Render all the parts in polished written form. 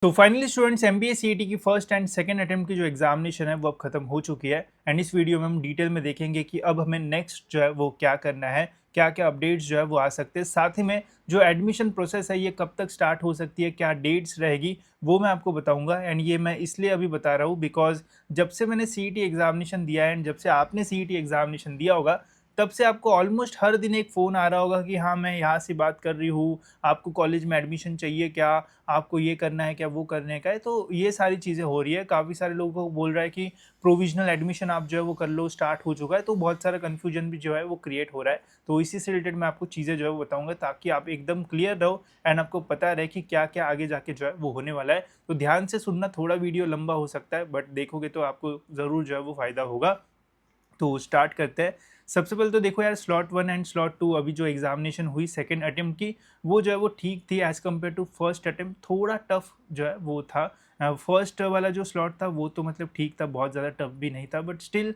तो finally students MBA CET की first and second attempt की जो एग्जामिनेशन है वो अब खत्म हो चुकी है। एंड इस वीडियो में हम डिटेल में देखेंगे कि अब हमें नेक्स्ट जो है वो क्या करना है, क्या क्या अपडेट्स जो है वो आ सकते हैं, साथ ही में जो एडमिशन प्रोसेस है ये कब तक स्टार्ट हो सकती है, क्या डेट्स रहेगी वो मैं आपको बताऊंगा। एंड ये मैं इसलिए अभी बता रहा हूँ बिकॉज जब से मैंने सीईटी एग्जामिनेशन दिया है एंड जब से आपने सीईटी एग्जामिनेशन दिया होगा तब से आपको ऑलमोस्ट हर दिन एक फ़ोन आ रहा होगा कि हाँ मैं यहाँ से बात कर रही हूँ, आपको कॉलेज में एडमिशन चाहिए क्या, आपको ये करना है क्या, वो करने का है। तो ये सारी चीज़ें हो रही है, काफ़ी सारे लोगों को बोल रहा है कि प्रोविजनल एडमिशन आप जो है वो कर लो, स्टार्ट हो चुका है। तो बहुत सारा कन्फ्यूजन भी जो है वो क्रिएट हो रहा है। तो इसी से रिलेटेड मैं आपको चीज़ें जो है वो बताऊँगा ताकि आप एकदम क्लियर रहो एंड आपको पता रहे कि क्या क्या आगे जाके जो है वो होने वाला है। तो ध्यान से सुनना, थोड़ा वीडियो लंबा हो सकता है बट देखोगे तो आपको ज़रूर जो है वो फ़ायदा होगा। तो स्टार्ट करते हैं। सबसे पहले तो देखो यार, स्लॉट 1 एंड स्लॉट 2 अभी जो एग्जामिनेशन हुई सेकंड अटेम्प्ट की, वो जो है वो ठीक थी as compare to first attempt. थोड़ा टफ जो है वो था। फर्स्ट वाला जो स्लॉट था वो तो मतलब ठीक था, बहुत ज़्यादा टफ भी नहीं था बट स्टिल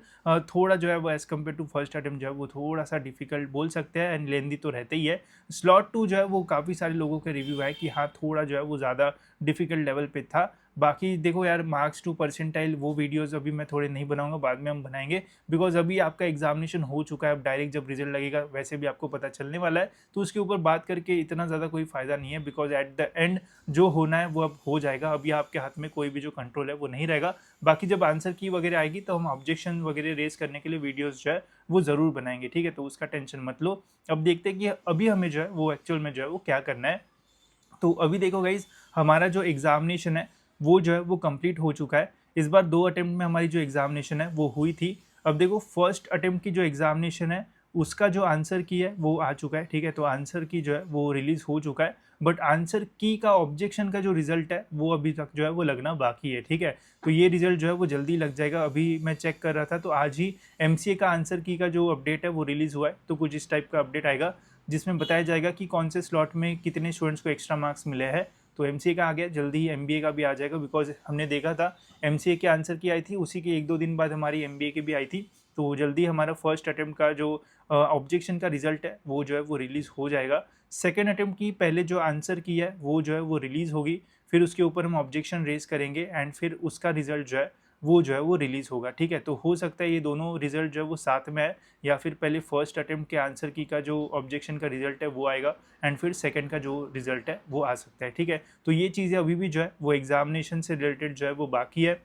थोड़ा जो है वो as compare to first attempt जो है वो थोड़ा सा डिफिकल्ट बोल सकते हैं एंड लेंदी तो रहते ही है। स्लॉट 2 जो है वो काफ़ी सारे लोगों के रिव्यू है कि हाँ थोड़ा जो है वो ज़्यादा डिफिकल्ट लेवल पे था। बाकी देखो यार, मार्क्स टू परसेंटाइल वो वीडियोज़ अभी मैं थोड़े नहीं बनाऊंगा, बाद में हम बनाएंगे बिकॉज अभी आपका एग्जामिनेशन हो चुका है। अब डायरेक्ट जब रिजल्ट लगेगा वैसे भी आपको पता चलने वाला है, तो उसके ऊपर बात करके इतना ज़्यादा कोई फ़ायदा नहीं है बिकॉज एट द एंड जो होना है वो अब हो जाएगा। अभी आपके हाथ में कोई भी जो कंट्रोल है वो नहीं रहेगा। बाकी जब आंसर की वगैरह आएगी तो हम ऑब्जेक्शन वगैरह रेज करने के लिए वीडियोज़ जो है वो ज़रूर बनाएंगे, ठीक है। तो उसका टेंशन मत लो। अब देखते हैं कि अभी हमें जो है वो एक्चुअल में जो है वो क्या करना है। तो अभी देखो गाइज, हमारा जो एग्जामिनेशन है वो जो है वो कंप्लीट हो चुका है। इस बार 2 अटेम्प्ट में हमारी जो एग्जामिनेशन है वो हुई थी। अब देखो, फर्स्ट अटेम्प्ट की जो एग्जामिनेशन है उसका जो आंसर की है वो आ चुका है, ठीक है। तो आंसर की जो है वो रिलीज हो चुका है बट आंसर की का ऑब्जेक्शन का जो रिजल्ट है वो अभी तक जो है वो लगना बाकी है, ठीक है। तो ये रिजल्ट जो है वो जल्दी लग जाएगा। अभी मैं चेक कर रहा था तो आज ही एमसीए का आंसर की का जो अपडेट है वो रिलीज हुआ है। तो कुछ इस टाइप का अपडेट आएगा जिसमें बताया जाएगा कि कौन से स्लॉट में कितने स्टूडेंट्स को एक्स्ट्रा मार्क्स मिले हैं। तो एमसीए का आ गया, जल्दी ही एमबीए का भी आ जाएगा बिकॉज हमने देखा था एमसीए के आंसर की आई थी, उसी के 1-2 दिन बाद हमारी एमबीए की भी आई थी। तो जल्दी हमारा फर्स्ट अटेम्प्ट का जो ऑब्जेक्शन का रिजल्ट है वो जो है वो रिलीज़ हो जाएगा। सेकेंड अटेम्प्ट की पहले जो आंसर की है वो जो है वो रिलीज़ होगी, फिर उसके ऊपर हम ऑब्जेक्शन रेज करेंगे एंड फिर उसका रिजल्ट जो है वो रिलीज़ होगा, ठीक है। तो हो सकता है ये दोनों रिजल्ट जो है वो साथ में है, या फिर पहले फर्स्ट अटेम्प्ट के आंसर की का जो ऑब्जेक्शन का रिजल्ट है वो आएगा एंड फिर सेकंड का जो रिजल्ट है वो आ सकता है, ठीक है। तो ये चीज़ें अभी भी जो है वो एग्जामिनेशन से रिलेटेड जो है वो बाकी है।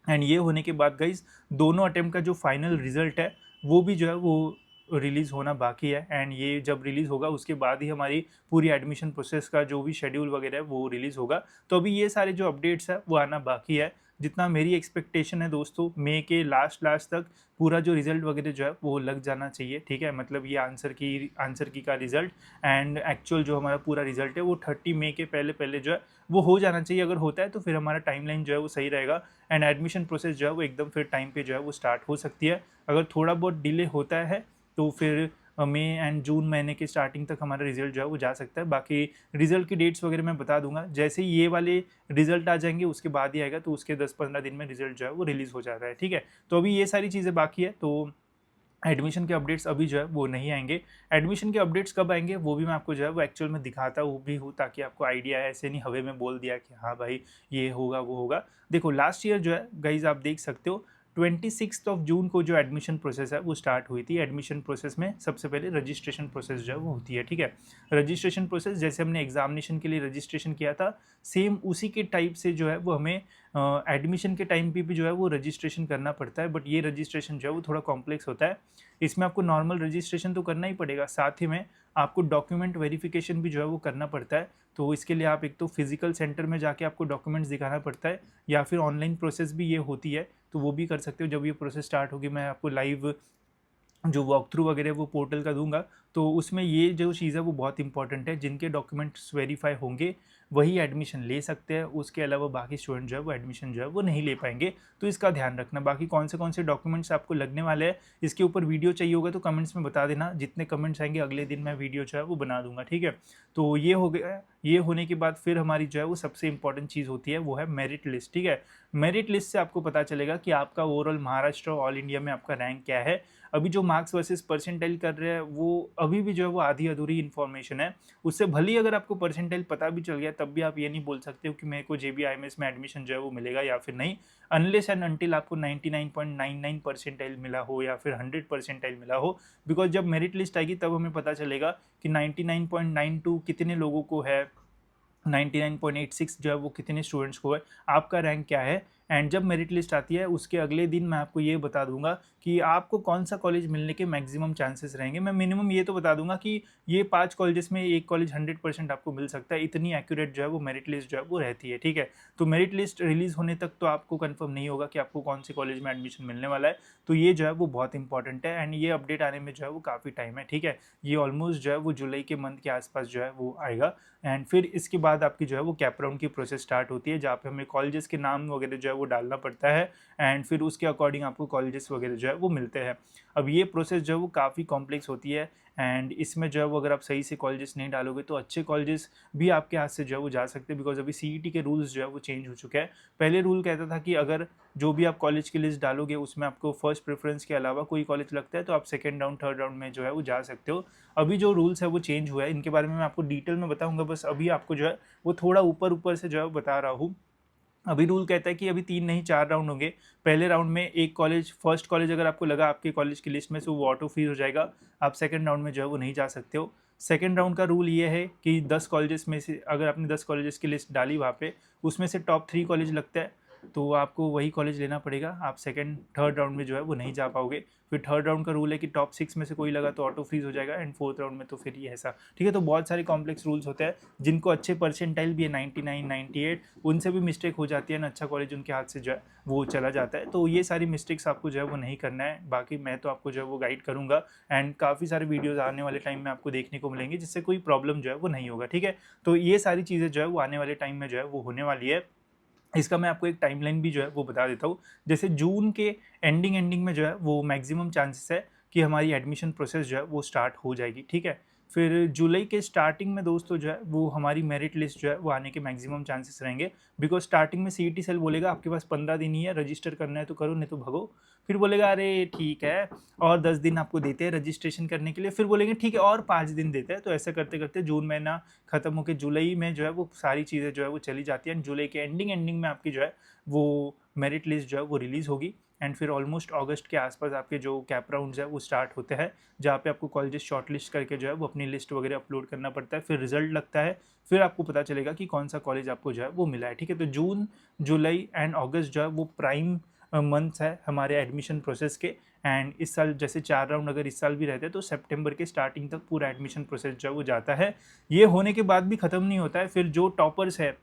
एंड ये होने के बाद गाइज, दोनों अटेम्प्ट का जो फाइनल रिजल्ट है वो भी जो है वो रिलीज़ होना बाकी है। एंड ये जब रिलीज़ होगा उसके बाद ही हमारी पूरी एडमिशन प्रोसेस का जो भी शेड्यूल वगैरह है वो रिलीज़ होगा। तो अभी ये सारे जो अपडेट्स है वो आना बाकी है। जितना मेरी एक्सपेक्टेशन है दोस्तों, मई के लास्ट लास्ट तक पूरा जो रिजल्ट वगैरह जो है वो लग जाना चाहिए, ठीक है। मतलब ये आंसर की का रिजल्ट एंड एक्चुअल जो हमारा पूरा रिजल्ट है वो 30 मई के पहले पहले जो है वो हो जाना चाहिए। अगर होता है तो फिर हमारा टाइमलाइन जो है वो सही रहेगा एंड एडमिशन प्रोसेस जो है वो एकदम फिर टाइम पे जो है वो स्टार्ट हो सकती है। अगर थोड़ा बहुत डिले होता है तो फिर मई एंड जून महीने के स्टार्टिंग तक हमारा रिजल्ट जो है वो जा सकता है। बाकी रिजल्ट की डेट्स वगैरह मैं बता दूंगा, जैसे ही ये वाले रिजल्ट आ जाएंगे उसके बाद ही आएगा, तो उसके 10-15 दिन में रिजल्ट जो है वो रिलीज़ हो जाता है, ठीक है। तो अभी ये सारी चीज़ें बाकी है। तो एडमिशन के अपडेट्स अभी जो है वो नहीं आएंगे। एडमिशन के अपडेट्स कब आएंगे वो भी मैं आपको जो है वो एक्चुअल में दिखाता हूँ भी हूँ, ताकि आपको आइडिया है, ऐसे नहीं हवे में बोल दिया कि हाँ भाई ये होगा वो होगा। देखो लास्ट ईयर जो है गाइज आप देख सकते हो 26 जून को जो एडमिशन प्रोसेस है वो स्टार्ट हुई थी। एडमिशन प्रोसेस में सबसे पहले रजिस्ट्रेशन प्रोसेस जो है वो होती है, ठीक है। रजिस्ट्रेशन प्रोसेस जैसे हमने एग्जामिनेशन के लिए रजिस्ट्रेशन किया था सेम उसी के टाइप से जो है वो हमें एडमिशन के टाइम पे भी जो है वो रजिस्ट्रेशन करना पड़ता है। बट ये रजिस्ट्रेशन जो है वो थोड़ा कॉम्प्लेक्स होता है। इसमें आपको नॉर्मल रजिस्ट्रेशन तो करना ही पड़ेगा, साथ ही में आपको डॉक्यूमेंट वेरिफिकेशन भी जो है वो करना पड़ता है। तो इसके लिए आप एक तो फिजिकल सेंटर में जाके आपको डॉक्यूमेंट्स दिखाना पड़ता है, या फिर ऑनलाइन प्रोसेस भी ये होती है तो वो भी कर सकते हो। जब ये प्रोसेस स्टार्ट होगी मैं आपको लाइव जो वॉक थ्रू वगैरह वो पोर्टल का दूंगा, तो उसमें ये जो चीज़ है वो बहुत इंपॉर्टेंट है। जिनके डॉक्यूमेंट्स वेरीफाई होंगे वही एडमिशन ले सकते हैं, उसके अलावा बाकी स्टूडेंट जो है वो एडमिशन जो है वो नहीं ले पाएंगे। तो इसका ध्यान रखना। बाकी कौन से डॉक्यूमेंट्स आपको लगने वाले हैं इसके ऊपर वीडियो चाहिए होगा तो कमेंट्स में बता देना। जितने कमेंट्स आएंगे अगले दिन मैं वीडियो जो है वो बना दूंगा, ठीक है। तो ये हो गया। ये होने के बाद फिर हमारी जो है वो सबसे इंपॉर्टेंट चीज़ होती है वो है मेरिट लिस्ट, ठीक है। मेरिट लिस्ट से आपको पता चलेगा कि आपका ओवरऑल महाराष्ट्र ऑल इंडिया में आपका रैंक क्या है। अभी जो मार्क्स वर्सेस परसेंटाइल कर रहे हैं वो अभी भी जो है वो आधी अधूरी इन्फॉर्मेशन है। उससे भले ही अगर आपको परसेंटाइल पता भी चल गया तब भी आप ये नहीं बोल सकते हो कि मेरे को JBIMS में एडमिशन जो है वो मिलेगा या फिर नहीं, अनलेस एंड अनटिल आपको 99.99 परसेंटाइल मिला हो या फिर 100 परसेंटाइल मिला हो। बिकॉज जब मेरिट लिस्ट आएगी तब हमें पता चलेगा कि 99.92 कितने लोगों को है, 99.86 जो है वो कितने स्टूडेंट्स को है, आपका रैंक क्या है। एंड जब मेरिट लिस्ट आती है उसके अगले दिन मैं आपको ये बता दूंगा कि आपको कौन सा कॉलेज मिलने के मैक्सिमम चांसेस रहेंगे। मैं मिनिमम ये तो बता दूंगा कि ये 5 कॉलेजेस में एक कॉलेज 100% आपको मिल सकता है, इतनी एक्यूरेट जो है वो मेरिट लिस्ट जो है वो रहती है, ठीक है। तो मेरिट लिस्ट रिलीज होने तक तो आपको कंफर्म नहीं होगा कि आपको कौन से कॉलेज में एडमिशन मिलने वाला है, तो ये जो है वो बहुत इंपॉर्टेंट है। एंड ये अपडेट आने में जो है वो काफ़ी टाइम है, ठीक है। ये ऑलमोस्ट जो है वो जुलाई के मंथ के आसपास जो है वो आएगा। एंड फिर इसके बाद आपकी जो है वो कैप राउंड की प्रोसेस स्टार्ट होती है, जहाँ पे हमें कॉलेजेस के नाम वगैरह जो है वो डालना पड़ता है एंड फिर उसके अकॉर्डिंग आपको कॉलेजेस वगैरह जो है वो मिलते हैं। अब ये प्रोसेस जो है वो काफ़ी कॉम्प्लेक्स होती है एंड इसमें जो है वो अगर आप सही से कॉलेजेस नहीं डालोगे तो अच्छे कॉलेजेस भी आपके हाथ से जो है वो जा सकते हैं। बिकॉज अभी CET के रूल्स जो है वो चेंज हो चुके हैं। पहले रूल कहता था कि अगर जो भी आप कॉलेज की लिस्ट डालोगे उसमें आपको फर्स्ट प्रेफरेंस के अलावा कोई कॉलेज लगता है तो आप सेकंड राउंड थर्ड राउंड में जो है वो जा सकते हो। अभी जो रूल्स है वो चेंज हुआ है, इनके बारे में मैं आपको डिटेल में बताऊंगा, बस अभी आपको जो है वो थोड़ा ऊपर ऊपर से जो है बता रहा हूँ। अभी रूल कहता है कि अभी 3 नहीं 4 राउंड होंगे। पहले राउंड में एक कॉलेज, फर्स्ट कॉलेज अगर आपको लगा आपके कॉलेज की लिस्ट में से वो ऑटो फ्रीज हो जाएगा, आप सेकंड राउंड में जो है वो नहीं जा सकते हो। सेकंड राउंड का रूल ये है कि 10 कॉलेजेस में से अगर आपने 10 कॉलेजेस की लिस्ट डाली वहाँ पे, उसमें से टॉप 3 कॉलेज लगता है तो आपको वही कॉलेज लेना पड़ेगा, आप सेकंड थर्ड राउंड में जो है वो नहीं जा पाओगे। फिर थर्ड राउंड का रूल है कि टॉप 6 में से कोई लगा तो ऑटो फ्रीज हो जाएगा एंड फोर्थ राउंड में तो फिर ये ऐसा, ठीक है। तो बहुत सारे कॉम्प्लेक्स रूल्स होते हैं, जिनको अच्छे परसेंटाइल भी है 99 98 उनसे भी मिस्टेक हो जाती है ना, अच्छा कॉलेज उनके हाथ से जो है वो चला जाता है। तो ये सारी मिस्टेक्स आपको जो है वो नहीं करना है। बाकी मैं तो आपको जो है वो गाइड करूँगा एंड काफ़ी सारे वीडियोस आने वाले टाइम में आपको देखने को मिलेंगे जिससे कोई प्रॉब्लम जो है वो नहीं होगा, ठीक है। तो ये सारी चीज़ें जो है वो आने वाले टाइम में जो है वो होने वाली है। इसका मैं आपको एक टाइमलाइन भी जो है वो बता देता हूँ। जैसे जून के एंडिंग में जो है वो मैक्सिमम चांसेस है कि हमारी एडमिशन प्रोसेस जो है वो स्टार्ट हो जाएगी, ठीक है। फिर जुलाई के स्टार्टिंग में दोस्तों जो है वो हमारी मेरिट लिस्ट जो है वो आने के मैक्सिमम चांसेस रहेंगे। बिकॉज स्टार्टिंग में CET सेल बोलेगा आपके पास 15 दिन ही है, रजिस्टर करना है तो करो नहीं तो भगो। फिर बोलेगा अरे ठीक है और 10 दिन आपको देते हैं रजिस्ट्रेशन करने के लिए, फिर बोलेंगे ठीक है और 5 दिन देते हैं। तो ऐसा करते करते जून महीना खत्म होकर जुलाई में जो है वो सारी चीज़ें जो है वो चली जाती हैं। जुलाई के एंडिंग में आपकी जो है वो मेरिट लिस्ट जो है वो रिलीज़ होगी एंड फिर ऑलमोस्ट अगस्त के आसपास आपके जो कैप राउंड्स है वो स्टार्ट होते हैं, जहाँ पे आपको कॉलेजेस शॉर्टलिस्ट करके जो है वो अपनी लिस्ट वगैरह अपलोड करना पड़ता है। फिर रिजल्ट लगता है, फिर आपको पता चलेगा कि कौन सा कॉलेज आपको जो है वो मिला है, ठीक है। तो जून जुलाई एंड अगस्त जो है वो प्राइम मंथ्स है हमारे एडमिशन प्रोसेस के। एंड इस साल जैसे 4 राउंड अगर इस साल भी रहते हैं तो सितंबर के स्टार्टिंग तक पूरा एडमिशन प्रोसेस जो है वो जाता है। ये होने के बाद भी ख़त्म नहीं होता है, फिर जो टॉपर्स है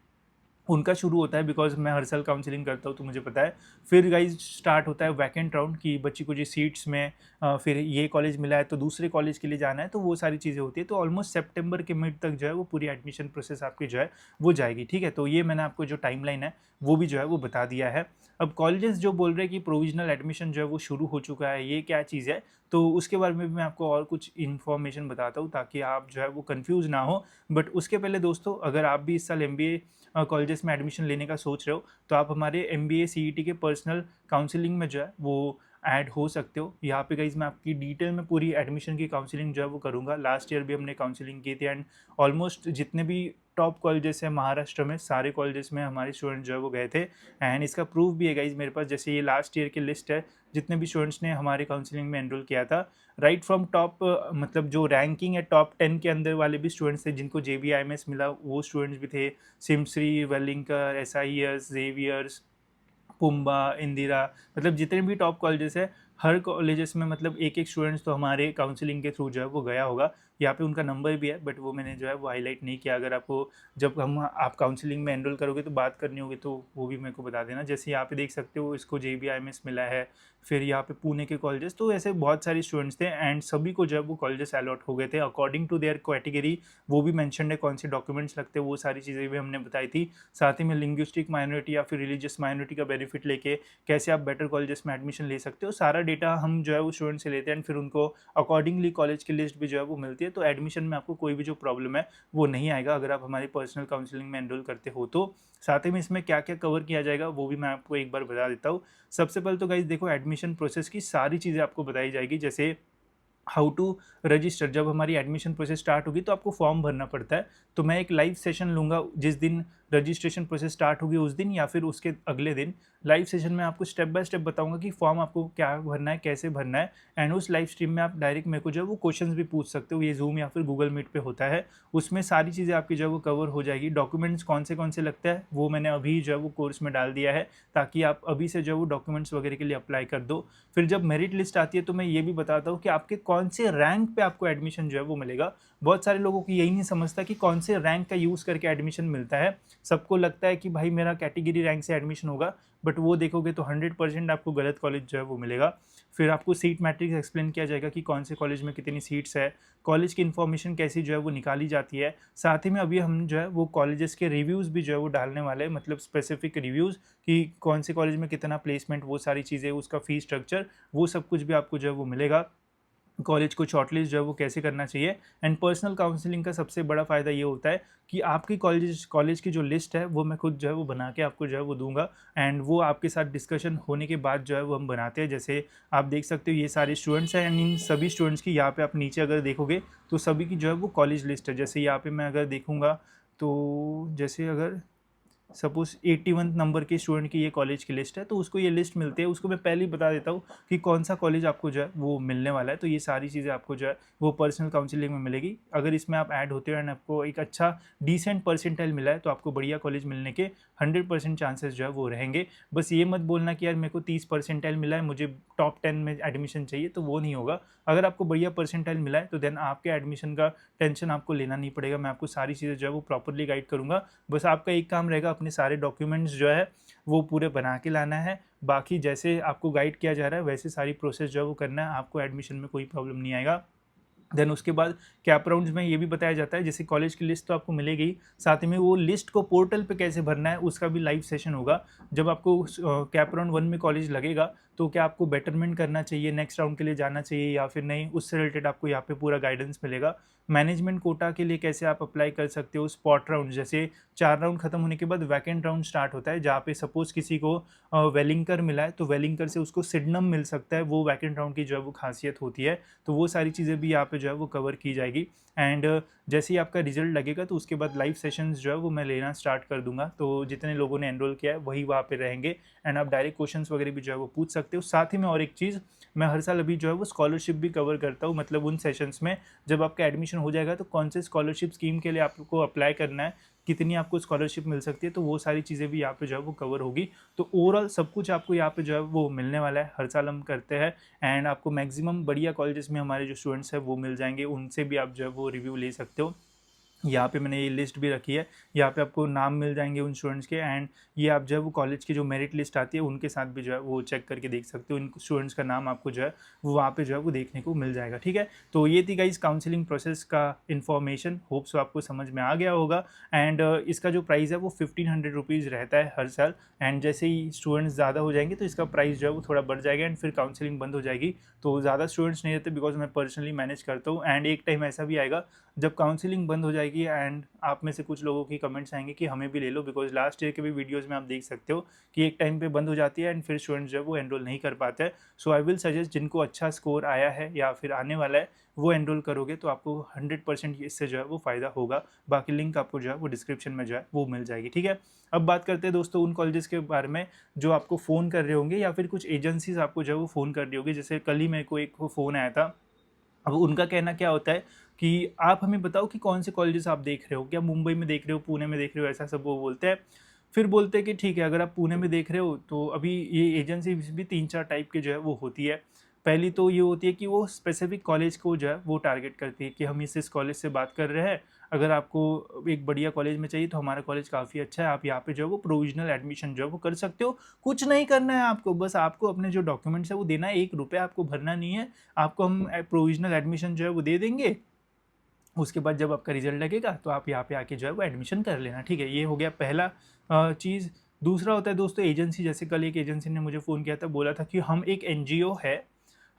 उनका शुरू होता है। बिकॉज मैं हर साल काउंसलिंग करता हूँ तो मुझे पता है। फिर गाइज स्टार्ट होता है वैकेंट राउंड की बच्ची को जो सीट्स में फिर ये कॉलेज मिला है तो दूसरे कॉलेज के लिए जाना है, तो वो सारी चीज़ें होती है। तो ऑलमोस्ट सितंबर के मिड तक जो है वो पूरी एडमिशन प्रोसेस आपकी जो है वो जाएगी, ठीक है। तो ये मैंने आपको जो टाइमलाइन है वो भी जो है वो बता दिया है। अब कॉलेजेस जो बोल रहे हैं कि प्रोविजनल एडमिशन जो है वो शुरू हो चुका है, ये क्या चीज़ है, तो उसके बारे में भी मैं आपको और कुछ इन्फॉर्मेशन बताता हूँ ताकि आप जो है वो कंफ्यूज ना हो। बट उसके पहले दोस्तों, अगर आप भी इस साल MBA कॉलेजेस में एडमिशन लेने का सोच रहे हो तो आप हमारे MBA CET के पर्सनल काउंसलिंग में जो है वो ऐड हो सकते हो। यहाँ पे गाइज मैं आपकी डिटेल में पूरी एडमिशन की काउंसलिंग जो है वो करूँगा। लास्ट ईयर भी हमने काउंसलिंग की थी एंड ऑलमोस्ट जितने भी टॉप कॉलेजेस हैं महाराष्ट्र में सारे कॉलेजेस में हमारे स्टूडेंट जो है वो गए थे। एंड इसका प्रूफ भी है गाइज मेरे पास, जैसे ये लास्ट ईयर की लिस्ट है जितने भी स्टूडेंट्स ने हमारे काउंसलिंग में एनरोल किया था। राइट फ्रॉम टॉप मतलब जो रैंकिंग है टॉप 10 के अंदर वाले भी स्टूडेंट्स थे जिनको JBIMS मिला, वो स्टूडेंट्स भी थे। सिमश्री, वेलिंकर, SIES, जेवियर्स, पुम्बा, इंदिरा, मतलब जितने भी टॉप कॉलेजेस है हर कॉलेजेस में मतलब एक एक स्टूडेंट्स तो हमारे काउंसलिंग के थ्रू जो है वो गया होगा। यहाँ पे उनका नंबर भी है बट वो मैंने जो है वो हाईलाइट नहीं किया। अगर आपको जब आप काउंसलिंग में एनरोल करोगे तो बात करनी होगी तो वो भी मेरे को बता देना। जैसे यहाँ पे देख सकते हो इसको JBIMS मिला है, फिर यहाँ पे पुणे के कॉलेजेस, तो ऐसे बहुत सारे स्टूडेंट्स थे एंड सभी को जब वो कॉलेजेस अलॉट हो गए थे अकॉर्डिंग टू देयर कैटेगरी। वो भी मैंशन है कौन से डॉक्यूमेंट्स लगते हैं, वो सारी चीज़ें भी हमने बताई थी। साथ ही में लिंग्विस्टिक माइनॉरिटी या फिर रिलीजियस माइनॉरिटी का बेनिफिट लेके कैसे आप बेटर कॉलेजेस में एडमिशन ले सकते हो, सारा डेटा हम जो है वो स्टूडेंट से लेते हैं एंड फिर उनको अकॉर्डिंगली कॉलेज की लिस्ट भी जो है वो मिलती है। है, तो एडमिशन में आपको कोई भी जो प्रॉब्लम है वो नहीं आएगा अगर आप हमारी पर्सनल काउंसलिंग में एनरोल करते हो तो। साथ ही में इसमें क्या क्या कवर किया जाएगा वो भी मैं आपको एक बार बता देता हूँ। सबसे पहले तो गाइज देखो, एडमिशन प्रोसेस की सारी चीज़ें आपको बताई जाएगी, जैसे हाउ टू रजिस्टर। जब हमारी एडमिशन प्रोसेस स्टार्ट होगी तो आपको फॉर्म भरना पड़ता है, तो मैं एक लाइव सेशन लूँगा जिस दिन रजिस्ट्रेशन प्रोसेस स्टार्ट होगी उस दिन या फिर उसके अगले दिन। लाइव सेशन में आपको स्टेप बाय स्टेप बताऊंगा कि फॉर्म आपको क्या भरना है, कैसे भरना है, एंड उस लाइव स्ट्रीम में आप डायरेक्ट मेरे को जो है वो क्वेश्चंस भी पूछ सकते हो। ये जूम या फिर गूगल मीट पे होता है, उसमें सारी चीज़ें आपकी जो है वो कवर हो जाएगी। डॉक्यूमेंट्स कौन से लगता है वो मैंने अभी जो है वो कोर्स में डाल दिया है, ताकि आप अभी से जो है वो डॉक्यूमेंट्स वगैरह के लिए अप्लाई कर दो। फिर जब मेरिट लिस्ट आती है तो मैं ये भी बताता हूँ कि आपके कौन से रैंक पे आपको एडमिशन जो है वो मिलेगा। बहुत सारे लोगों को यही नहीं समझता कि कौन से रैंक का यूज़ करके एडमिशन मिलता है। सबको लगता है कि भाई मेरा कैटेगरी रैंक से एडमिशन होगा, बट वो देखोगे तो 100% आपको गलत कॉलेज जो है वो मिलेगा। फिर आपको सीट मैट्रिक्स एक्सप्लेन किया जाएगा कि कौन से कॉलेज में कितनी सीट्स है, कॉलेज की इन्फॉर्मेशन कैसी जो है वो निकाली जाती है। साथ ही में अभी हम जो है वो कॉलेजेस के रिव्यूज़ भी जो है वो डालने वाले हैं, मतलब स्पेसिफिक रिव्यूज़ कि कौन से कॉलेज में कितना प्लेसमेंट, वो सारी चीज़ें, उसका फीस स्ट्रक्चर, वो सब कुछ भी आपको जो है वो मिलेगा। कॉलेज को शॉर्टलिस्ट जो है वो कैसे करना चाहिए। एंड पर्सनल काउंसलिंग का सबसे बड़ा फ़ायदा ये होता है कि आपकी कॉलेज की जो लिस्ट है वो मैं खुद जो है वो बना के आपको जो है वो दूंगा, एंड वो आपके साथ डिस्कशन होने के बाद जो है वो हम बनाते हैं। जैसे आप देख सकते हो ये सारे स्टूडेंट्स हैं, एंड इन सभी स्टूडेंट्स की यहाँ पे आप नीचे अगर देखोगे तो सभी की जो है वो कॉलेज लिस्ट है। जैसे यहाँ पे मैं अगर देखूँगा तो जैसे अगर सपोज 81 नंबर के स्टूडेंट की ये कॉलेज की लिस्ट है, तो उसको ये लिस्ट मिलती है, उसको मैं पहले ही बता देता हूँ कि कौन सा कॉलेज आपको जो है वो मिलने वाला है। तो ये सारी चीज़ें आपको जो है वो पर्सनल काउंसलिंग में मिलेगी। अगर इसमें आप ऐड होते हो एंड आपको एक अच्छा डिसेंट परसेंटाइल मिला है तो आपको बढ़िया कॉलेज मिलने के 100% चांसेस जो है वो रहेंगे। बस ये मत बोलना कि यार मेरे को 30 परसेंटाइल मिला है, मुझे टॉप 10 में एडमिशन चाहिए, तो वो नहीं होगा। अगर आपको बढ़िया परसेंटाइल मिला है तो देन आपके एडमिशन का टेंशन आपको लेना नहीं पड़ेगा। मैं आपको सारी चीज़ें जो है वो प्रॉपरली गाइड करूँगा। बस आपका एक काम रहेगा, अपने सारे डॉक्यूमेंट्स जो है वो पूरे बना के लाना है। बाकी जैसे आपको गाइड किया जा रहा है वैसे सारी प्रोसेस जो है वो करना है, आपको एडमिशन में कोई प्रॉब्लम नहीं आएगा। देन उसके बाद कैप राउंड्स में ये भी बताया जाता है, जैसे कॉलेज की लिस्ट तो आपको मिलेगी, साथ ही में वो लिस्ट को पोर्टल पे कैसे भरना है उसका भी लाइव सेशन होगा। जब आपको कैप राउंड 1 में कॉलेज लगेगा तो क्या आपको बेटरमेंट करना चाहिए, नेक्स्ट राउंड के लिए जाना चाहिए या फिर नहीं, उससे रिलेटेड आपको यहाँ पे पूरा गाइडेंस मिलेगा। मैनेजमेंट कोटा के लिए कैसे आप अप्लाई कर सकते हो, स्पॉट राउंड, जैसे 4 राउंड खत्म होने के बाद वैकेंट राउंड स्टार्ट होता है, जहाँ पे सपोज किसी को वेलिंकर मिला है तो वेलिंकर से उसको सिडनम मिल सकता है, वो वैकेंट राउंड की जो है वो खासियत होती है। तो वो सारी चीज़ें भी यहाँ पे जो है वो कवर की जाएगी। एंड जैसे ही आपका रिजल्ट लगेगा तो उसके बाद लाइव सेशंस जो है वो मैं लेना स्टार्ट कर दूंगा, तो जितने लोगों ने एनरोल किया है वही वहाँ पे रहेंगे, एंड आप डायरेक्ट क्वेश्चंस वगैरह भी जो है वो पूछ सकते हो। साथ ही में और एक चीज़, मैं हर साल अभी जो है वो स्कॉलरशिप भी कवर करता हूँ, मतलब उन सेशंस में जब आपका एडमिशन हो जाएगा तो कौन से स्कॉलरशिप स्कीम के लिए आपको अप्लाई करना है, कितनी आपको स्कॉलरशिप मिल सकती है, तो वो सारी चीज़ें भी यहाँ पे जो है वो कवर होगी। तो ओवरऑल सब कुछ आपको यहाँ पे जो है वो मिलने वाला है, हर साल हम करते हैं। एंड आपको मैक्सिमम बढ़िया कॉलेजेस में हमारे जो स्टूडेंट्स हैं वो मिल जाएंगे, उनसे भी आप जो है वो रिव्यू ले सकते हो। यहाँ पे मैंने ये लिस्ट भी रखी है, यहाँ पे आपको नाम मिल जाएंगे उन स्टूडेंट्स के, एंड ये आप जो है वो कॉलेज की जो मेरिट लिस्ट आती है उनके साथ भी जो है वो चेक करके देख सकते हो, इन स्टूडेंट्स का नाम आपको जो है वो वहाँ पे जो है वो देखने को मिल जाएगा। ठीक है, तो ये थी गाइस काउंसलिंग प्रोसेस का इन्फॉर्मेशन, होप सो आपको समझ में आ गया होगा। एंड इसका जो प्राइस है वो 1500 रुपीज़ रहता है हर साल, एंड जैसे ही स्टूडेंट्स ज़्यादा हो जाएंगे तो इसका प्राइस जो है वो थोड़ा बढ़ जाएगा, एंड फिर काउंसलिंग बंद हो जाएगी। तो ज़्यादा स्टूडेंट्स नहीं रहते बिकॉज मैं पर्सनली मैनेज करता हूँ, एंड एक टाइम ऐसा भी आएगा जब काउंसलिंग बंद हो जाएगी एंड आप में से कुछ लोगों की कमेंट्स आएंगे कि हमें भी ले लो, बिकॉज लास्ट ईयर के भी वीडियोस में आप देख सकते हो कि एक टाइम पे बंद हो जाती है एंड फिर स्टूडेंट्स जो है वो एनरोल नहीं कर पाते हैं। सो आई विल सजेस्ट, जिनको अच्छा स्कोर आया है या फिर आने वाला है वो एनरोल करोगे तो आपको 100% इससे जो है वो फ़ायदा होगा। बाकी लिंक आपको जो है वो डिस्क्रिप्शन में जो है वो मिल जाएगी। ठीक है, अब बात करते हैं दोस्तों उन कॉलेजेस के बारे में जो आपको फ़ोन कर रहे होंगे या फिर कुछ एजेंसीज आपको जो है वो फ़ोन कर रही होगी। जैसे कल ही मेरे को एक फ़ोन आया था। अब उनका कहना क्या होता है कि आप हमें बताओ कि कौन से कॉलेजेस आप देख रहे हो, क्या मुंबई में देख रहे हो, पुणे में देख रहे हो, ऐसा सब वो बोलते हैं। फिर बोलते हैं कि ठीक है, अगर आप पुणे में देख रहे हो तो अभी ये एजेंसी भी 3-4 टाइप की जो है वो होती है। पहली तो ये होती है कि वो स्पेसिफिक कॉलेज को जो है वो टारगेट करती है कि हम इस कॉलेज से बात कर रहे हैं, अगर आपको एक बढ़िया कॉलेज में चाहिए तो हमारा कॉलेज काफ़ी अच्छा है, आप यहाँ पे जो है वो प्रोविजनल एडमिशन जो है वो कर सकते हो। कुछ नहीं करना है आपको, बस आपको अपने जो डॉक्यूमेंट्स है वो देना है, 1 रुपया आपको भरना नहीं है। आपको हम प्रोविजनल एडमिशन जो है वो दे देंगे, उसके बाद जब आपका रिजल्ट लगेगा तो आप यहाँ पे आके जो है वो एडमिशन कर लेना। ठीक है, ये हो गया पहला चीज़। दूसरा होता है दोस्तों एजेंसी। जैसे कल एक एजेंसी ने मुझे फ़ोन किया था, बोला था कि हम एक एनजीओ है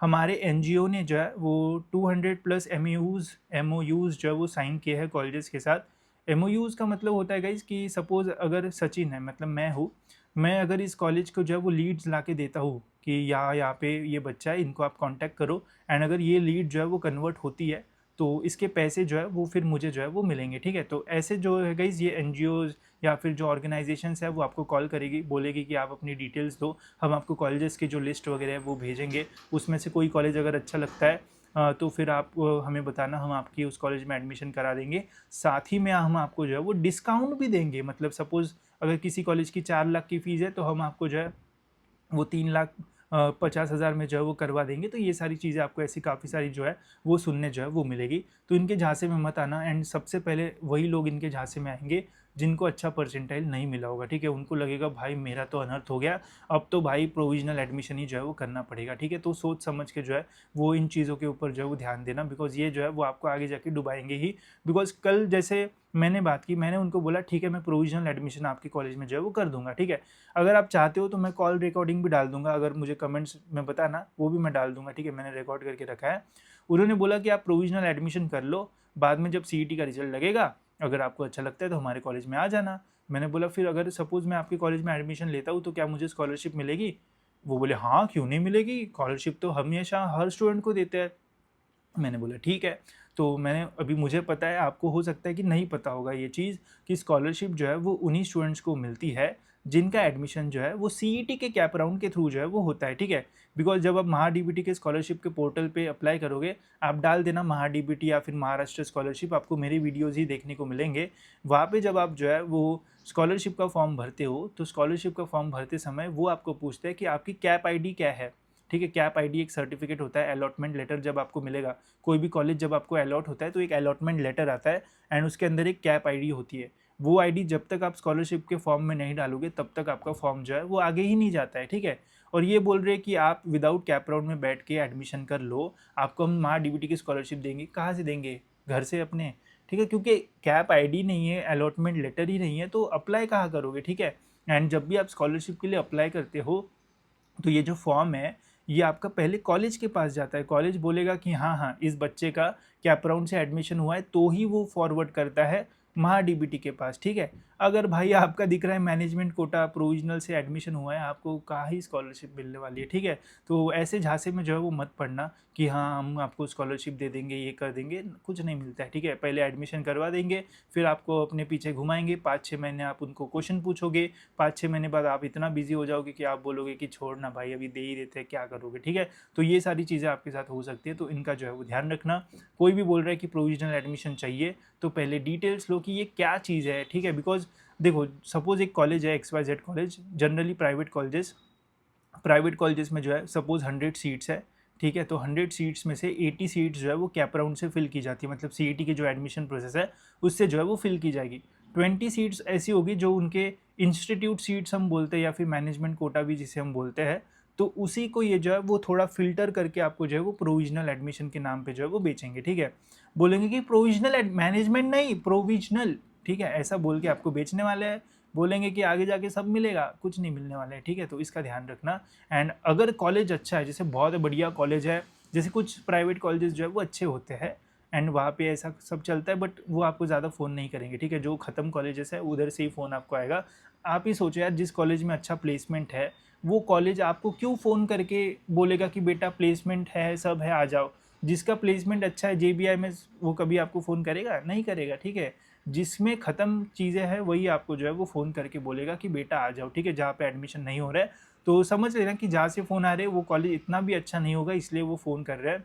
हमारे एनजीओ ने जो है वो 200 प्लस एमओयूज़ जो है वो साइन किए हैं कॉलेजेस के साथ। एमओयूज़ का मतलब होता है गाइज़ कि सपोज़ अगर सचिन है, मतलब मैं हूँ, मैं अगर इस कॉलेज को जो है वो लीड्स ला के देता हूँ कि यहाँ पे ये बच्चा है, इनको आप कॉन्टैक्ट करो, एंड अगर ये लीड जो है वो कन्वर्ट होती है तो इसके पैसे जो है वो फिर मुझे जो है वो मिलेंगे, ठीक है। तो ऐसे जो है गाइज़ ये एनजीओज़ या फिर जो ऑर्गेनाइजेशंस है वो आपको कॉल करेगी, बोलेगी कि आप अपनी डिटेल्स दो, हम आपको कॉलेजेस की जो लिस्ट वगैरह है वो भेजेंगे, उसमें से कोई कॉलेज अगर अच्छा लगता है तो फिर आप हमें बताना, हम आपकी उस कॉलेज में एडमिशन करा देंगे। साथ ही में हम आपको जो है वो डिस्काउंट भी देंगे, मतलब सपोज़ अगर किसी कॉलेज की 4 लाख की फ़ीस है तो हम आपको जो है वो 3 लाख 50 हज़ार में जो है वो करवा देंगे। तो ये सारी चीज़ें आपको ऐसी काफ़ी सारी जो है वो सुनने जो है वो मिलेगी। तो इनके झांसे में मत आना, एंड सबसे पहले वही लोग इनके झांसे में आएंगे जिनको अच्छा परसेंटाइल नहीं मिला होगा, ठीक है। उनको लगेगा भाई मेरा तो अनर्थ हो गया, अब तो भाई प्रोविजनल एडमिशन ही जो है वो करना पड़ेगा, ठीक है। तो सोच समझ के जो है वो इन चीज़ों के ऊपर जो है वो ध्यान देना, बिकॉज़ ये जो है वो आपको आगे जाके डुबाएंगे ही। बिकॉज़ कल जैसे मैंने बात की, मैंने उनको बोला ठीक है मैं प्रोविजनल एडमिशन आपके कॉलेज में जो है वो कर दूंगा, ठीक है। अगर आप चाहते हो तो मैं कॉल रिकॉर्डिंग भी डाल दूंगा, अगर मुझे कमेंट्स में बताना वो भी मैं डाल दूंगा, ठीक है। मैंने रिकॉर्ड करके रखा है। उन्होंने बोला कि आप प्रोविजनल एडमिशन कर लो, बाद में जब सीईटी का रिजल्ट लगेगा अगर आपको अच्छा लगता है तो हमारे कॉलेज में आ जाना। मैंने बोला फिर अगर सपोज मैं आपके कॉलेज में एडमिशन लेता हूँ तो क्या मुझे स्कॉलरशिप मिलेगी? वो बोले हाँ क्यों नहीं मिलेगी, स्कॉलरशिप तो हमेशा हर स्टूडेंट को देते हैं। मैंने बोला ठीक है। तो मैंने अभी मुझे पता है, आपको हो सकता है कि नहीं पता होगा ये चीज़, कि स्कॉलरशिप जो है वो उन्हीं स्टूडेंट्स को मिलती है जिनका एडमिशन जो है वो सीईटी के कैप राउंड के थ्रू जो है वो होता है, ठीक है। बिकॉज जब आप महाडीबीटी के स्कॉलरशिप के पोर्टल पे अप्लाई करोगे, आप डाल देना महाडीबीटी या फिर महाराष्ट्र स्कॉलरशिप, आपको मेरे वीडियोज़ ही देखने को मिलेंगे। वहाँ पे जब आप जो है वो स्कॉलरशिप का फॉर्म भरते हो तो स्कॉलरशिप का फॉर्म भरते समय वो आपको पूछते हैं कि आपकी कैप आईडी क्या है, ठीक है। कैप आईडी एक सर्टिफिकेट होता है, अलॉटमेंट लेटर जब आपको मिलेगा, कोई भी कॉलेज जब आपको अलॉट होता है तो एक अलॉटमेंट लेटर आता है, एंड उसके अंदर एक कैप आईडी होती है। वो आईडी जब तक आप स्कॉलरशिप के फॉर्म में नहीं डालोगे तब तक आपका फॉर्म जो है वो आगे ही नहीं जाता है, ठीक है। और ये बोल रहे हैं कि आप विदाउट कैप राउंड में बैठ के एडमिशन कर लो, आपको हम महा डीबीटी की स्कॉलरशिप देंगे। कहाँ से देंगे? घर से अपने, ठीक है। क्योंकि कैप आईडी नहीं है, अलॉटमेंट लेटर ही नहीं है, तो अप्लाई कहाँ करोगे, ठीक है। एंड जब भी आप स्कॉलरशिप के लिए अप्लाई करते हो तो ये जो फॉर्म है ये आपका पहले कॉलेज के पास जाता है। कॉलेज बोलेगा कि हाँ हाँ इस बच्चे का कैप राउंड से एडमिशन हुआ है, तो ही वो फॉरवर्ड करता है महाडीबीटी के पास, ठीक है। अगर भाई आपका दिख रहा है मैनेजमेंट कोटा प्रोविजनल से एडमिशन हुआ है, आपको कहाँ ही स्कॉलरशिप मिलने वाली है, ठीक है। तो ऐसे झांसे में जो है वो मत पड़ना कि हाँ हम आपको स्कॉलरशिप दे देंगे, ये कर देंगे, कुछ नहीं मिलता है, ठीक है। पहले एडमिशन करवा देंगे, फिर आपको अपने पीछे घुमाएंगे, 5-6 महीने आप उनको क्वेश्चन पूछोगे, 5-6 महीने बाद आप इतना बिजी हो जाओगे कि आप बोलोगे कि छोड़ना भाई अभी दे ही देते हैं, क्या करोगे, ठीक है। तो ये सारी चीज़ें आपके साथ हो सकती है, तो इनका जो है वो ध्यान रखना। कोई भी बोल रहा है कि प्रोविजनल एडमिशन चाहिए तो पहले डिटेल्स लो कि ये क्या चीज़ है, ठीक है। बिकॉज देखो सपोज एक कॉलेज है XYZ college, generally private colleges में जो है सपोज 100 सीट्स है, ठीक है। तो 100 सीट्स में से 80 सीट्स जो है वो कैप राउंड से फिल की जाती है, मतलब सीईटी की जो एडमिशन प्रोसेस है उससे जो है वो फिल की जाएगी। 20 सीट्स ऐसी होगी जो उनके इंस्टीट्यूट सीट्स हम बोलते हैं, या फिर मैनेजमेंट कोटा भी जिसे हम बोलते हैं, तो उसी को ये जो है वो थोड़ा फिल्टर करके आपको जो है वो प्रोविजनल एडमिशन के नाम पे जो है वो बेचेंगे, ठीक है। बोलेंगे कि प्रोविजनल मैनेजमेंट नहीं, प्रोविजनल, ठीक है, ऐसा बोल के आपको बेचने वाले हैं। बोलेंगे कि आगे जाके सब मिलेगा, कुछ नहीं मिलने वाला है, ठीक है। तो इसका ध्यान रखना। एंड अगर कॉलेज अच्छा है, जैसे बहुत बढ़िया कॉलेज है, जैसे कुछ प्राइवेट कॉलेजेस जो है वो अच्छे होते हैं एंड वहाँ पे ऐसा सब चलता है, बट वो आपको ज़्यादा फ़ोन नहीं करेंगे, ठीक है। जो ख़त्म कॉलेजेस है उधर से ही फ़ोन आपको आएगा। आप ही सोचो यार, जिस कॉलेज में अच्छा प्लेसमेंट है वो कॉलेज आपको क्यों फ़ोन करके बोलेगा कि बेटा प्लेसमेंट है, सब है, आ जाओ। जिसका प्लेसमेंट अच्छा है JBI में, वो कभी आपको फ़ोन करेगा? नहीं करेगा, ठीक है। जिसमें ख़त्म चीज़ें हैं वही आपको जो है वो फ़ोन करके बोलेगा कि बेटा आ जाओ, ठीक है। जहाँ पे एडमिशन नहीं हो रहा है तो समझ लेना कि जहाँ से फ़ोन आ रहे हैं वो कॉलेज इतना भी अच्छा नहीं होगा, इसलिए वो फ़ोन कर रहा है।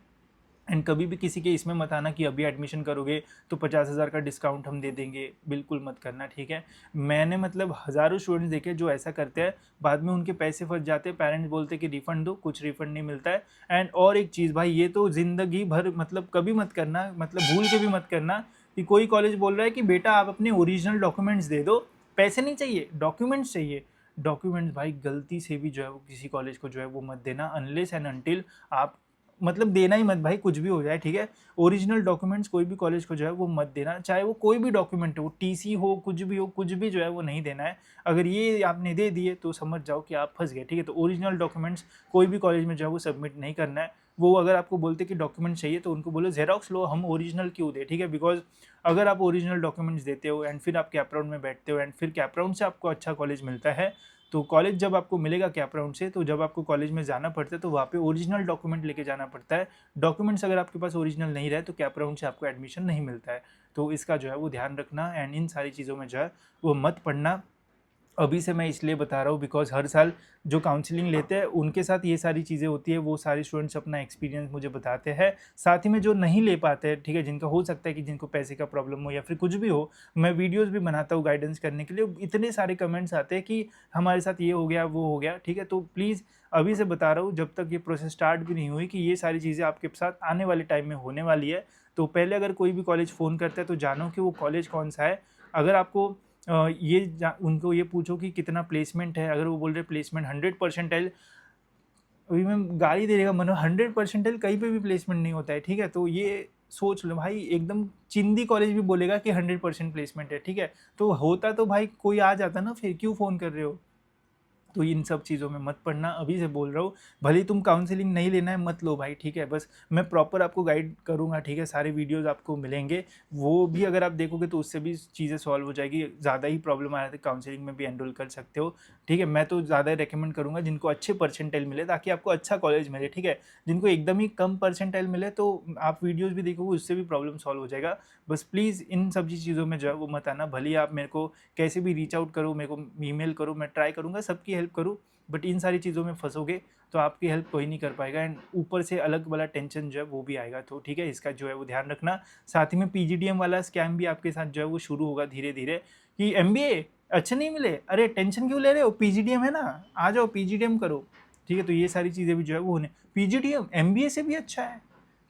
एंड कभी भी किसी के इसमें मत आना कि अभी एडमिशन करोगे तो 50,000 का डिस्काउंट हम दे देंगे, बिल्कुल मत करना, ठीक है। मैंने मतलब हज़ारों स्टूडेंट्स देखे जो ऐसा करते हैं, बाद में उनके पैसे फंस जाते हैं, पेरेंट्स बोलते हैं कि रिफ़ंड दो, कुछ रिफ़ंड नहीं मिलता है। एंड और एक चीज़ भाई, ये तो ज़िंदगी भर मतलब कभी मत करना, मतलब भूल के भी मत करना कि कोई कॉलेज बोल रहा है कि बेटा आप अपने ओरिजिनल डॉक्यूमेंट्स दे दो, पैसे नहीं चाहिए, डॉक्यूमेंट्स चाहिए। डॉक्यूमेंट्स भाई गलती से भी जो है वो किसी कॉलेज को जो है वो मत देना, अनलेस एंड अनटिल आप मतलब देना ही मत भाई, कुछ भी हो जाए, ठीक है। ओरिजिनल डॉक्यूमेंट्स कोई भी कॉलेज को जो है वो मत देना, चाहे वो कोई भी डॉक्यूमेंट हो, टीसी हो, कुछ भी हो, कुछ भी जो है वो नहीं देना है। अगर ये आपने दे दिए तो समझ जाओ कि आप फंस गए, ठीक है। तो ओरिजिनल डॉक्यूमेंट्स कोई भी कॉलेज में जो है वो सबमिट नहीं करना है। वो अगर आपको बोलते कि डॉक्यूमेंट चाहिए तो उनको बोलो ज़ेरॉक्स लो, हम ओरिजिनल क्यों दें, ठीक है। बिकॉज अगर आप ओरिजिनल डॉक्यूमेंट्स देते हो एंड फिर आप कैप राउंड में बैठते हो एंड फिर कैप राउंड से आपको अच्छा कॉलेज मिलता है, तो कॉलेज जब आपको मिलेगा कैप राउंड से, तो जब आपको कॉलेज में जाना पड़ता है तो वहाँ पे ओरिजिनल डॉक्यूमेंट लेके जाना पड़ता है। डॉक्यूमेंट्स अगर आपके पास ओरिजिनल नहीं रहे तो कैप राउंड से आपको एडमिशन नहीं मिलता है। तो इसका जो है वो ध्यान रखना एंड इन सारी चीज़ों में जो है वो मत पढ़ना। अभी से मैं इसलिए बता रहा हूँ बिकॉज हर साल जो काउंसलिंग लेते हैं उनके साथ ये सारी चीज़ें होती है, वो सारे स्टूडेंट्स अपना एक्सपीरियंस मुझे बताते हैं। साथ ही में जो नहीं ले पाते हैं, ठीक है, जिनका हो सकता है कि जिनको पैसे का प्रॉब्लम हो या फिर कुछ भी हो, मैं वीडियोस भी बनाता हूँ गाइडेंस करने के लिए, इतने सारे कमेंट्स आते हैं कि हमारे साथ ये हो गया वो हो गया, ठीक है। तो प्लीज़ अभी से बता रहा हूँ, जब तक ये प्रोसेस स्टार्ट भी नहीं हुई कि ये सारी चीज़ें आपके साथ आने वाले टाइम में होने वाली है, तो पहले अगर कोई भी कॉलेज फ़ोन करता है तो जानो कि वो कॉलेज कौन सा है। अगर आपको उनको ये पूछो कि कितना प्लेसमेंट है, अगर वो बोल रहे प्लेसमेंट 100%, अभी मैं गाली दे देगा मनो, 100% कहीं पे भी प्लेसमेंट नहीं होता है, ठीक है। तो ये सोच लो भाई, एकदम चिंदी कॉलेज भी बोलेगा कि 100% प्लेसमेंट है, ठीक है। तो होता तो भाई कोई आ जाता ना, फिर क्यों फ़ोन कर रहे हो। तो इन सब चीज़ों में मत पड़ना, अभी से बोल रहा हूँ। भले ही तुम काउंसलिंग नहीं लेना है मत लो भाई, ठीक है। बस मैं प्रॉपर आपको गाइड करूँगा, ठीक है, सारे वीडियोज़ आपको मिलेंगे, वो भी अगर आप देखोगे तो उससे भी चीज़ें सॉल्व हो जाएगी। ज़्यादा ही प्रॉब्लम आ रहा था काउंसलिंग में भी एनरोल कर सकते हो, ठीक है। मैं तो ज़्यादा रिकमेंड करूँगा जिनको अच्छे परसेंटाइल मिले, ताकि आपको अच्छा कॉलेज मिले, ठीक है। जिनको एकदम ही कम परसेंटाइल मिले तो आप वीडियोज़ भी देखोगे, उससे भी प्रॉब्लम सॉल्व हो जाएगा। बस प्लीज़ इन सभी चीज़ों में जो है वो मत आना। भले ही आप मेरे को कैसे भी रीच आउट करो, मेरे को ईमेल करो, मैं ट्राई करूँगा सबकी हेल्प करूँ, बट इन सारी चीज़ों में फंसोगे तो आपकी हेल्प कोई नहीं कर पाएगा एंड ऊपर से अलग वाला टेंशन जो है वो भी आएगा। तो ठीक है, इसका जो है वो ध्यान रखना। साथ ही में पीजीडीएम वाला स्कैम भी आपके साथ जो है वो शुरू होगा धीरे धीरे, कि एमबीए अच्छे नहीं मिले, अरे टेंशन क्यों ले रहे हो, पीजीडीएम है ना, आ जाओ पीजीडीएम करो, ठीक है। तो ये सारी चीज़ें भी जो है वो होने, पीजीडीएम एमबीए से भी अच्छा है,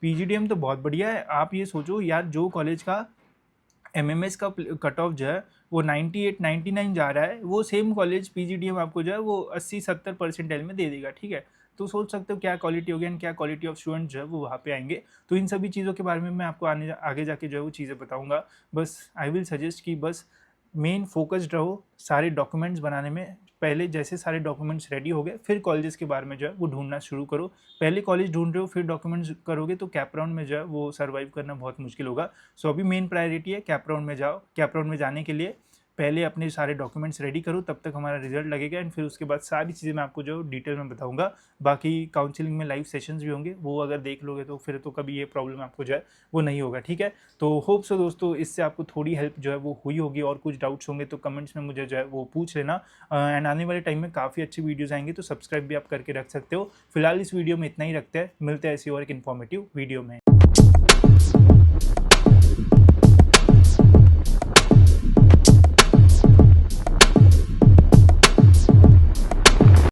पीजीडीएम तो बहुत बढ़िया है। आप ये सोचो यार, जो कॉलेज का एमएमएस का कट ऑफ जो है वो 98 99 जा रहा है, वो सेम कॉलेज पीजीडीएम आपको जो है वो 80-70 परसेंटाइल में दे देगा, ठीक है। तो सोच सकते हो क्या क्वालिटी होगी एंड क्या क्वालिटी ऑफ स्टूडेंट जो है वो वहाँ पे आएंगे। तो इन सभी चीज़ों के बारे में मैं आपको आगे जाके जो है वो चीज़ें बताऊँगा। बस आई विल सजेस्ट कि बस मेन फोकस्ड रहो सारे डॉक्यूमेंट्स बनाने में। पहले जैसे सारे डॉक्यूमेंट्स रेडी हो गए, फिर कॉलेजेस के बारे में जो है वो ढूंढना शुरू करो। पहले कॉलेज ढूंढ रहे हो फिर डॉक्यूमेंट्स करोगे तो कैप राउंड में जो है वो सर्वाइव करना बहुत मुश्किल होगा। सो अभी मेन प्रायोरिटी है कैप राउंड में जाओ। कैप राउंड में जाने के लिए पहले अपने सारे डॉक्यूमेंट्स रेडी करो, तब तक हमारा रिजल्ट लगेगा एंड फिर उसके बाद सारी चीज़ें मैं आपको जो डिटेल में बताऊंगा। बाकी काउंसलिंग में लाइव सेशंस भी होंगे, वो अगर देख लोगे तो फिर तो कभी ये प्रॉब्लम आपको जो है वो नहीं होगा, ठीक है। तो होप सो दोस्तों इससे आपको थोड़ी हेल्प जो है वो हुई होगी, और कुछ डाउट्स होंगे तो कमेंट्स में मुझे जो है वो पूछ लेना। एंड आने वाले टाइम में काफ़ी अच्छी वीडियोज़ आएंगे, तो सब्सक्राइब भी आप करके रख सकते हो। फिलहाल इस वीडियो में इतना ही रखते हैं, मिलते हैं ऐसी और एक इन्फॉर्मेटिव वीडियो में।